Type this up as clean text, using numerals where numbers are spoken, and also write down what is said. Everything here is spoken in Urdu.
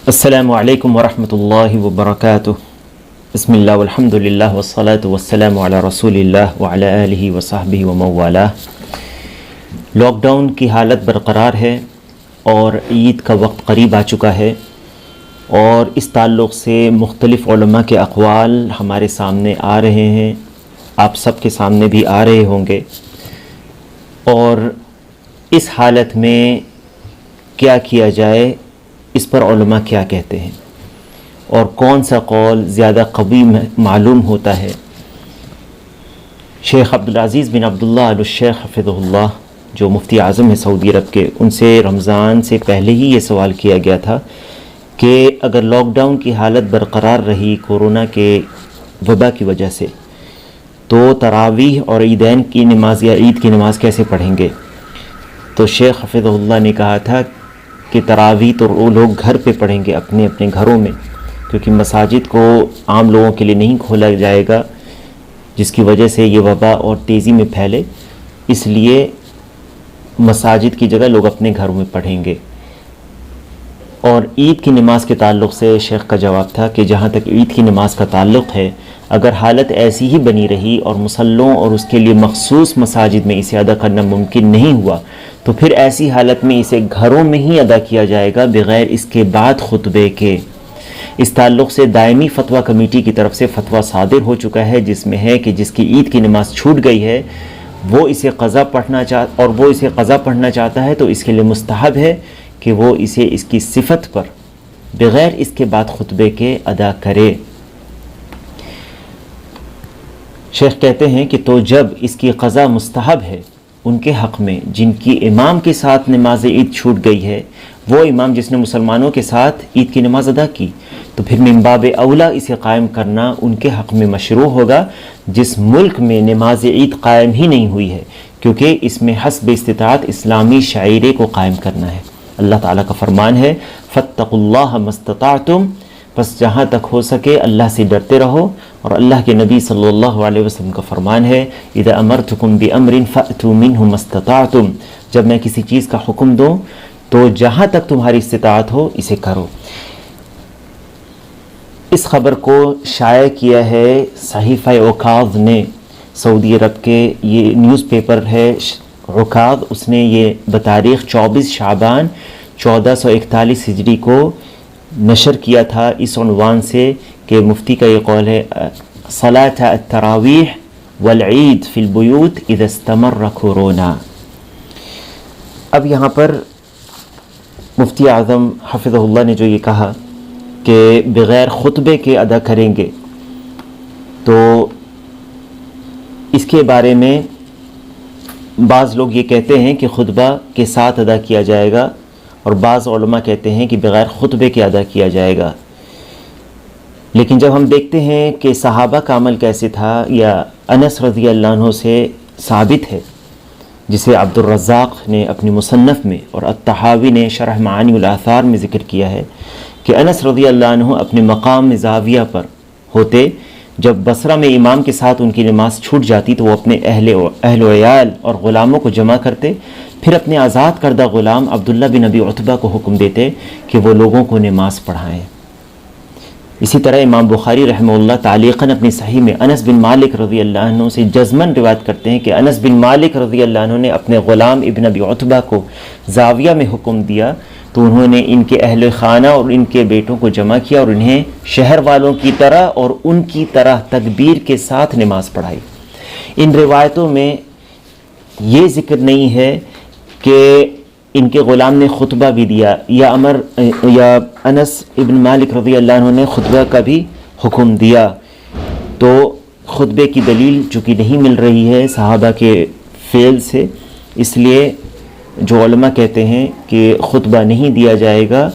السلام علیکم ورحمۃ اللہ وبرکاتہ۔ بسم اللہ والحمد للہ والصلاة والسلام علی رسول اللہ وعلی آلہ وصحبہ ومن والاه۔ لاک ڈاؤن کی حالت برقرار ہے اور عید کا وقت قریب آ چکا ہے، اور اس تعلق سے مختلف علماء کے اقوال ہمارے سامنے آ رہے ہیں، آپ سب کے سامنے بھی آ رہے ہوں گے۔ اور اس حالت میں کیا کیا جائے، اس پر علماء کیا کہتے ہیں اور کون سا قول زیادہ قوی معلوم ہوتا ہے۔ شیخ عبدالعزیز بن عبداللہ آل الشیخ حفظہ اللہ، جو مفتی اعظم ہیں سعودی عرب کے، ان سے رمضان سے پہلے ہی یہ سوال کیا گیا تھا کہ اگر لاک ڈاؤن کی حالت برقرار رہی کورونا کے وبا کی وجہ سے، تو تراویح اور عیدین کی نماز یا عید کی نماز کیسے پڑھیں گے؟ تو شیخ حفظہ اللہ نے کہا تھا کہ تراویح تو وہ لوگ گھر پہ پڑھیں گے، اپنے اپنے گھروں میں، کیونکہ مساجد کو عام لوگوں کے لیے نہیں کھولا جائے گا، جس کی وجہ سے یہ وبا اور تیزی میں پھیلے، اس لیے مساجد کی جگہ لوگ اپنے گھروں میں پڑھیں گے۔ اور عید کی نماز کے تعلق سے شیخ کا جواب تھا کہ جہاں تک عید کی نماز کا تعلق ہے، اگر حالت ایسی ہی بنی رہی اور مسلوں اور اس کے لیے مخصوص مساجد میں اسے ادا کرنا ممکن نہیں ہوا، تو پھر ایسی حالت میں اسے گھروں میں ہی ادا کیا جائے گا بغیر اس کے بعد خطبے کے۔ اس تعلق سے دائمی فتویٰ کمیٹی کی طرف سے فتویٰ صادر ہو چکا ہے، جس میں ہے کہ جس کی عید کی نماز چھوٹ گئی ہے وہ اسے قضا پڑھنا چاہتا ہے، تو اس کے لیے مستحب ہے کہ وہ اسے اس کی صفت پر بغیر اس کے بعد خطبے کے ادا کرے۔ شیخ کہتے ہیں کہ تو جب اس کی قضا مستحب ہے ان کے حق میں جن کی امام کے ساتھ نماز عید چھوٹ گئی ہے، وہ امام جس نے مسلمانوں کے ساتھ عید کی نماز ادا کی، تو پھر من باب اولا اسے قائم کرنا ان کے حق میں مشروع ہوگا جس ملک میں نماز عید قائم ہی نہیں ہوئی ہے، کیونکہ اس میں حسب استطاعت اسلامی شعائر کو قائم کرنا ہے۔ اللہ تعالیٰ کا فرمان ہے فاتقوا اللہ ما استطعتم، بس جہاں تک ہو سکے اللہ سے ڈرتے رہو، اور اللہ کے نبی صلی اللہ علیہ وسلم کا فرمان ہے اذا امرتکم بامر فاتوا منہ ما استطعتم، جب میں کسی چیز کا حکم دوں تو جہاں تک تمہاری استطاعت ہو اسے کرو۔ اس خبر کو شائع کیا ہے صحیفہ عکاظ نے، سعودی عرب کے یہ نیوز پیپر ہے عکاظ، اس نے یہ بتاریخ 24 شعبان 1441 ہجری کو نشر کیا تھا اس عنوان سے کہ مفتی کا یہ قول ہے صلاۃ التراویح والعید فی البیوت اذا استمر کورونا۔ اب یہاں پر مفتی اعظم حفظہ اللہ نے جو یہ کہا کہ بغیر خطبے کے ادا کریں گے، تو اس کے بارے میں بعض لوگ یہ کہتے ہیں کہ خطبہ کے ساتھ ادا کیا جائے گا، اور بعض علماء کہتے ہیں کہ بغیر خطبے کے ادا کیا جائے گا۔ لیکن جب ہم دیکھتے ہیں کہ صحابہ کا عمل کیسے تھا، یا انس رضی اللہ عنہ سے ثابت ہے، جسے عبد الرزاق نے اپنی مصنف میں اور الطحاوی نے شرح معانی الآثار میں ذکر کیا ہے کہ انس رضی اللہ عنہ اپنے مقام زاویہ پر ہوتے، جب بصرہ میں امام کے ساتھ ان کی نماز چھوٹ جاتی تو وہ اپنے اہل و عیال اور غلاموں کو جمع کرتے، پھر اپنے آزاد کردہ غلام عبداللہ بن ابی عتبہ کو حکم دیتے کہ وہ لوگوں کو نماز پڑھائیں۔ اسی طرح امام بخاری رحمہ اللہ تعلیقاً اپنی صحیح میں انس بن مالک رضی اللہ عنہ سے جزماً روایت کرتے ہیں کہ انس بن مالک رضی اللہ عنہ نے اپنے غلام ابن ابی عتبہ کو زاویہ میں حکم دیا، تو انہوں نے ان کے اہل خانہ اور ان کے بیٹوں کو جمع کیا اور انہیں شہر والوں کی طرح اور ان کی طرح تکبیر کے ساتھ نماز پڑھائی۔ ان روایتوں میں یہ ذکر نہیں ہے کہ ان کے غلام نے خطبہ بھی دیا، یا انس ابن مالک رضی اللہ عنہ نے خطبہ کا بھی حکم دیا۔ تو خطبے کی دلیل چونکہ نہیں مل رہی ہے صحابہ کے فعل سے، اس لیے جو علماء کہتے ہیں کہ خطبہ نہیں دیا جائے گا